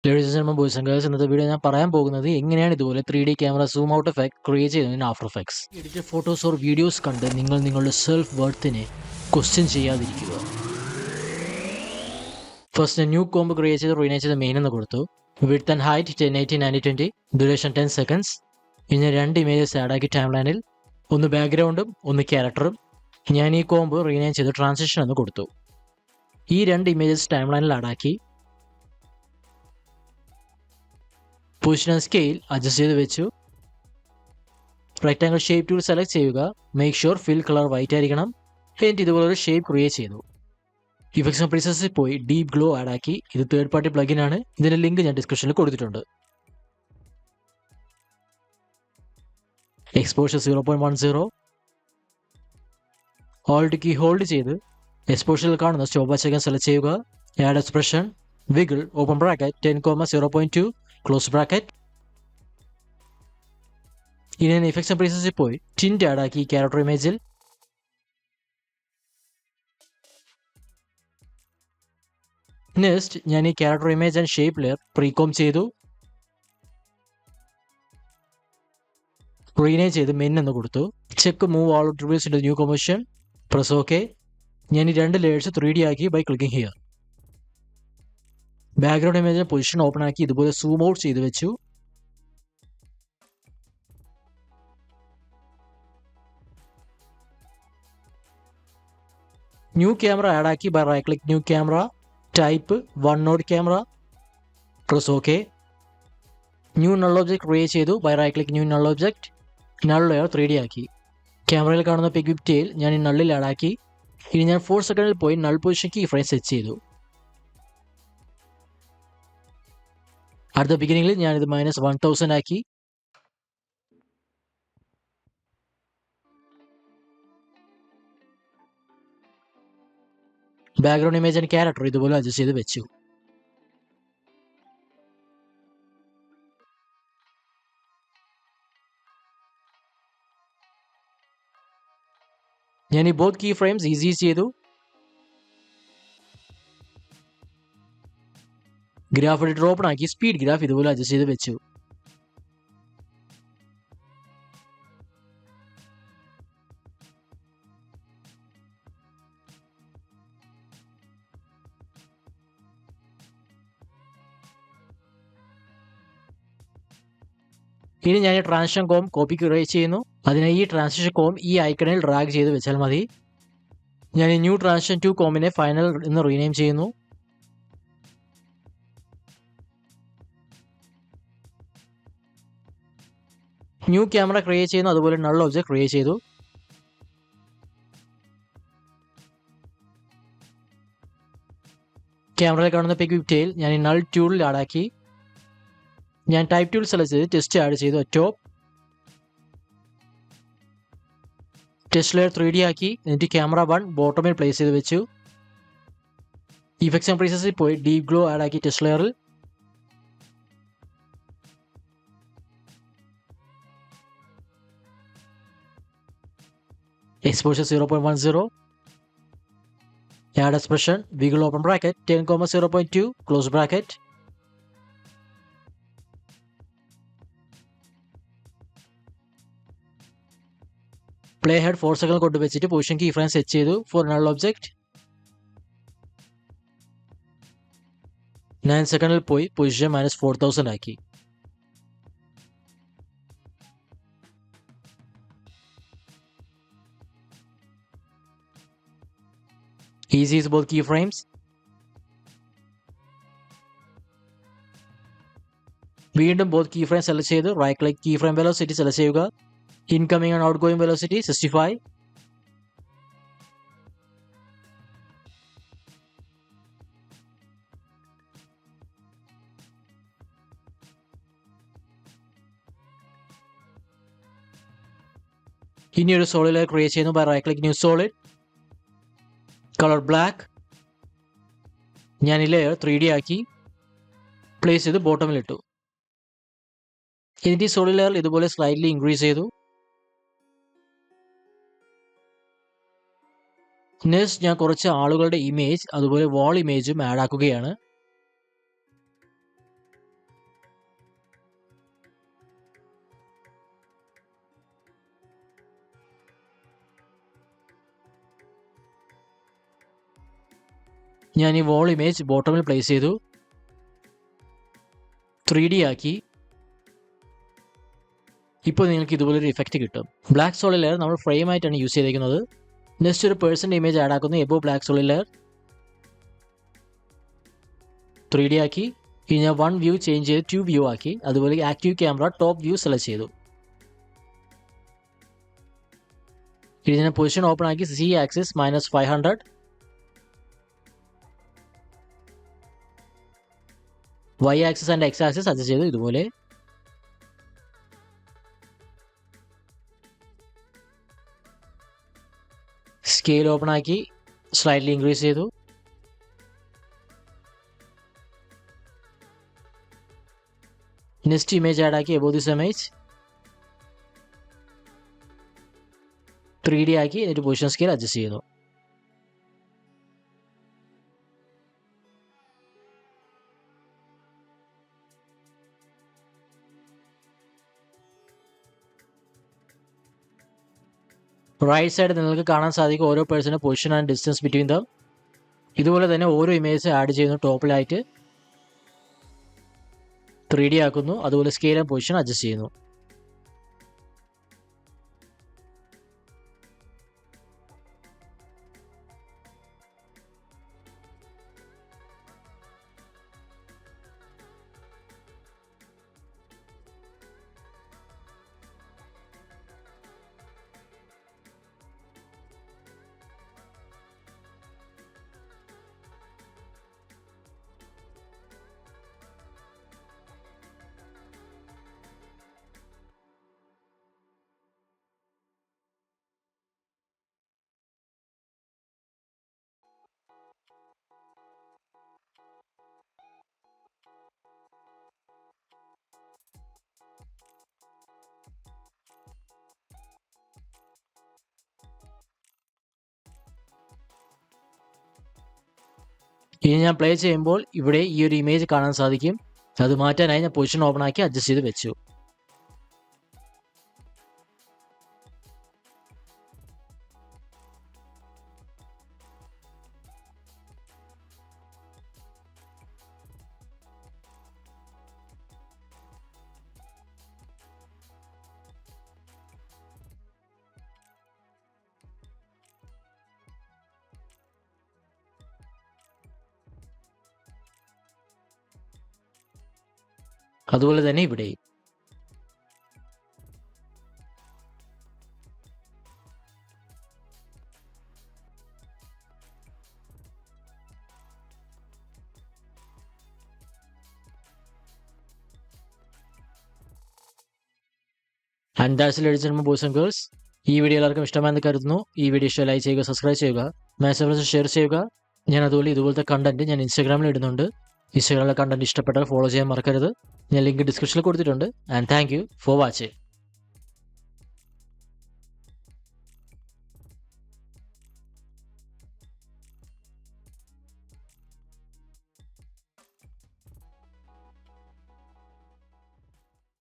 Ladies and gentlemen, boys and girls, ഇന്നത്തെ video ഞാൻ പറയാൻ പോകുന്നത് എങ്ങനെയാണ് ഇതുപോലെ 3D camera zoom out effect create ചെയ്യുന്നതിന് after effects. Edited photos or videos കണ്ട് നിങ്ങൾ നിങ്ങളുടെ സെൽഫ് വർത്തിനെ ക്വസ്റ്റ്യൻ ചെയ്യാതിരിക്കുക. ഫസ്റ്റ് ന്യൂ കോംബ് ക്രിയേറ്റ് ചെയ്ത് റീനേറ്റ് ചെയ്ത് മെയിൻ എന്ന് കൊടുത്തു. Width and height 1080 9020, duration 10 seconds. ഇനി 2 ഇമേജസ് ആഡ് ആക്കി ടൈം ലൈനിൽ, ഒന്ന് ബാക്ക്ഗ്രൗണ്ടും ഒന്ന് ക്യാരക്ടറും. ഞാൻ ഈ കോംബ് റീനേറ്റ് ചെയ്ത് ട്രാൻസിഷൻ എന്ന് കൊടുത്തു. ഈ 2 ഇമേജസ് ടൈം ലൈനിൽ ആഡാക്കി പൊസിഷൻ ആൻഡ് സ്കെയിൽ അഡ്ജസ്റ്റ് ചെയ്ത് വെച്ചു. റെക്ടാങ്കിൾ ഷേപ്പ് ടൂൾ സെലക്ട് ചെയ്യുക. Make sure fill colour white ആയിരിക്കണം. എന്നിട്ട് ഇതുപോലെ ഒരു ഷേപ്പ് ക്രിയേറ്റ് ചെയ്തു. ഇഫക്ട്സ് ആൻഡ് പ്രീസെസിൽ പോയി ഡീപ് ഗ്ലോ ആഡ് ആക്കി. ഇത് തേർഡ് പാർട്ടി പ്ലഗിൻ ആണ്. ഇതിന്റെ ലിങ്ക് ഞാൻ ഡിസ്ക്രിപ്ഷനിൽ കൊടുത്തിട്ടുണ്ട്. എക്സ്പോഷർ 0.10. ഓൾട്ട് കീ ഹോൾഡ് ചെയ്ത് എക്സ്പോഷറിൽ കാണുന്ന സ്റ്റോപ്പ് വാച്ച് ഐക്കൺ സെലക്ട് ചെയ്യുക. Add expression, wiggle, open bracket 10,0.2 close bracket. ഇനി ഇഫക്ട്സ് ആൻഡ് പ്രീസെസിൽ പോയി ടിന്റ് ആഡ് ആക്കി ക്യാരക്ടർ ഇമേജിൽ. നെക്സ്റ്റ് ഞാൻ ഈ character image and shape layer precomp ചെയ്തു. റീനേം ചെയ്ത് മെൻ എന്ന് കൊടുത്തു. Check move all attributes in new composition. Press okay. ഞാൻ ഈ 2 ലേയേഴ്സ് 3D ആക്കി ബൈ ക്ലിക്കിംഗ് ഹിയർ. ബാക്ക്ഗ്രൗണ്ട് ഇമേജിന്റെ പൊസിഷൻ ഓപ്പൺ ആക്കി ഇതുപോലെ സൂം ഔട്ട് ചെയ്ത് വെച്ചു. ന്യൂ ക്യാമറ ആഡ് ആക്കി by right click new camera, type one node camera, press okay. New null object create ചെയ്തു by right click new null object. Null layer 3D ആക്കി. ക്യാമറയിൽ കാണുന്ന pic വിത്ത് tail ഞാൻ ഈ നള്ളിൽ add ആക്കി. ഇനി ഞാൻ 4 സെക്കൻഡിൽ പോയി null position key frame set ചെയ്തു. അടുത്ത ബിഗിനിങ്ങിൽ ഞാനിത് -1000 ആക്കി. ബാക്ക്ഗ്രൗണ്ട് ഇമേജ് ആൻഡ് ക്യാരക്ടർ ഇതുപോലെ അഡ്ജസ്റ്റ് ചെയ്ത് വെച്ചു. ഞാൻ ഈ ബോത്ത് കീ ഫ്രെയിംസ് ഈസി ചെയ്തു. ഗ്രാഫ് എഡിറ്റർ ഓപ്പൺ ആക്കി സ്പീഡ് ഗ്രാഫ് ഇതുപോലെ അഡ്ജസ്റ്റ് ചെയ്ത് വെച്ചു. ഇനി ഞാൻ ഈ ട്രാൻസിഷൻ കോം കോപ്പി ക്രിയേറ്റ് ചെയ്യുന്നു. അതിനെ ഈ ട്രാൻസിഷൻ കോം ഈ ഐക്കണിൽ ഡ്രാഗ് ചെയ്ത് വെച്ചാൽ മതി. ഞാൻ ഈ ന്യൂ ട്രാൻസിഷൻ 2 കോമിനെ ഫൈനൽ എന്ന് റീനെയിം ചെയ്യുന്നു. ന്യൂ ക്യാമറ ക്രിയേറ്റ് ചെയ്യുന്നു. അതുപോലെ നൾ ഒബ്ജക്ട് ക്രിയേറ്റ് ചെയ്തു. ക്യാമറയിൽ കാണുന്ന പിക് വിത്ത് ടെയിൽ ഞാൻ ഈ നൾ ടൂളിൽ ആഡ് ആക്കി. ഞാൻ ടൈപ്പ് ടൂൾ സെലക്ട് ചെയ്ത് ടെസ്റ്റ് ആഡ് ചെയ്തു. ടോപ്പ് ടെസ്റ്റ് ലെയർ 3D ആക്കി. എന്നിട്ട് ക്യാമറ 1 ബോട്ടമിൽ പ്ലേസ് ചെയ്ത് വെച്ചു. ഇഫക്ട്സ് ആൻഡ് പ്രീസെസിൽ പോയി ഡീപ് ഗ്ലോ ആഡ് ആക്കി ടെസ്റ്റ് ലെയറിൽ. Exposure 0.10. Add expression, wiggle, open bracket 10,0.2 close bracket. Play head 4 second കൊണ്ട് വെച്ചിട്ട് പൊസിഷൻ കീ ഫ്രെയിം സെറ്റ് ചെയ്തു ഫോർ നൾ ഒബ്ജക്ട്. 9 സെക്കൻഡിൽ പോയി പൊസിഷൻ -4000 ആക്കി. Easy is both keyframes. വീണ്ടും both keyframes സെലക്ട് ചെയ്ത് right click keyframe velocity select ചെയ്യുക. Incoming and outgoing velocity 65. ഇനി ഒരു സോളിഡ് ലെയർ ക്രിയേറ്റ് ചെയ്യുന്നു by right click new solid, colour black. ഞാൻ ഈ ലെയർ 3D ആക്കി പ്ലേസ് ചെയ്ത് ബോട്ടമിലിട്ടു. എന്നിട്ട് ഈ സോളിഡ് ലെയർ ഇതുപോലെ സ്ലൈഡ്ലി ഇൻക്രീസ് ചെയ്തു. നെക്സ്റ്റ് ഞാൻ കുറച്ച് ആളുകളുടെ ഇമേജ് അതുപോലെ വാൾ ഇമേജും ആഡ് ആക്കുകയാണ്. ഞാൻ ഈ വോൾ ഇമേജ് ബോട്ടമിൽ പ്ലേസ് ചെയ്തു, 3D ആക്കി. ഇപ്പോൾ നിങ്ങൾക്ക് ഇതുപോലൊരു ഇഫക്റ്റ് കിട്ടും. ബ്ലാക്ക് സോളിഡ് ലെയർ നമ്മൾ ഫ്രെയിം ആയിട്ടാണ് യൂസ് ചെയ്തിരിക്കുന്നത്. നെക്സ്റ്റ് ഒരു പേഴ്സൻ്റെ ഇമേജ് ആഡ് ആക്കുന്നു. Above black solid layer 3D ആക്കി. ഇനി ഞാൻ 1 വ്യൂ ചേഞ്ച് ചെയ്ത് 2 വ്യൂ ആക്കി. അതുപോലെ active camera top view select ചെയ്തു. ഇനി ഞാൻ പൊസിഷൻ ഓപ്പൺ ആക്കി. Z axis -500, y axis and x axis adjust ചെയ്തു. ഇതുപോലെ സ്കെയിൽ ഓപ്പൺ ആക്കി, സ്ലൈറ്റ്ലി ഇൻക്രീസ് ചെയ്തു. നെക്സ്റ്റ് ഇമേജ് ആഡ് ആക്കി. എബോ ദിസ് ഇമേജ് 3D ആക്കി. എന്നിട്ട് പൊസിഷൻ സ്കെയിൽ അഡ്ജസ്റ്റ് ചെയ്യുന്നു. റൈറ്റ് സൈഡ് നിങ്ങൾക്ക് കാണാൻ സാധിക്കും ഓരോ പേഴ്സൻ്റെ position and distance between them. ഇതുപോലെ തന്നെ ഓരോ ഇമേജ് ആഡ് ചെയ്യുന്നു. ടോപ്പിലായിട്ട് 3D ആക്കുന്നു. അതുപോലെ സ്കെയിൽ ആൻഡ് പൊസിഷൻ അഡ്ജസ്റ്റ് ചെയ്യുന്നു. ഇനി ഞാൻ പ്ലേ ചെയ്യുമ്പോൾ ഇവിടെ ഈ ഒരു ഇമേജ് കാണാൻ സാധിക്കും. അത് മാറ്റാനായി ഞാൻ പൊസിഷൻ ഓപ്പൺ ആക്കി അഡ്ജസ്റ്റ് ചെയ്ത് വെച്ചു. അതുപോലെ തന്നെ ഇവിടെയും. And that's it ladies and boys and girls. ഈ വീഡിയോ എല്ലാവർക്കും ഇഷ്ടമായെന്ന് കരുതുന്നു. ഈ വീഡിയോ ഇഷ്ടം ലൈക്ക് ചെയ്യുക, സബ്സ്ക്രൈബ് ചെയ്യുക, മാക്സിമം ഷെയർ ചെയ്യുക. ഞാൻ അതുപോലെ ഇതുപോലത്തെ കണ്ടന്റ് ഞാൻ ഇൻസ്റ്റാഗ്രാമിൽ ഇടുന്നുണ്ട്. ഇൻസ്റ്റാഗ്രാമിലെ കണ്ടന്റ് ഇഷ്ടപ്പെട്ടാൽ ഫോളോ ചെയ്യാൻ മറക്കരുത്. ഞാൻ ലിങ്ക് ഡിസ്ക്രിപ്ഷനിൽ കൊടുത്തിട്ടുണ്ട്. And thank you for watching.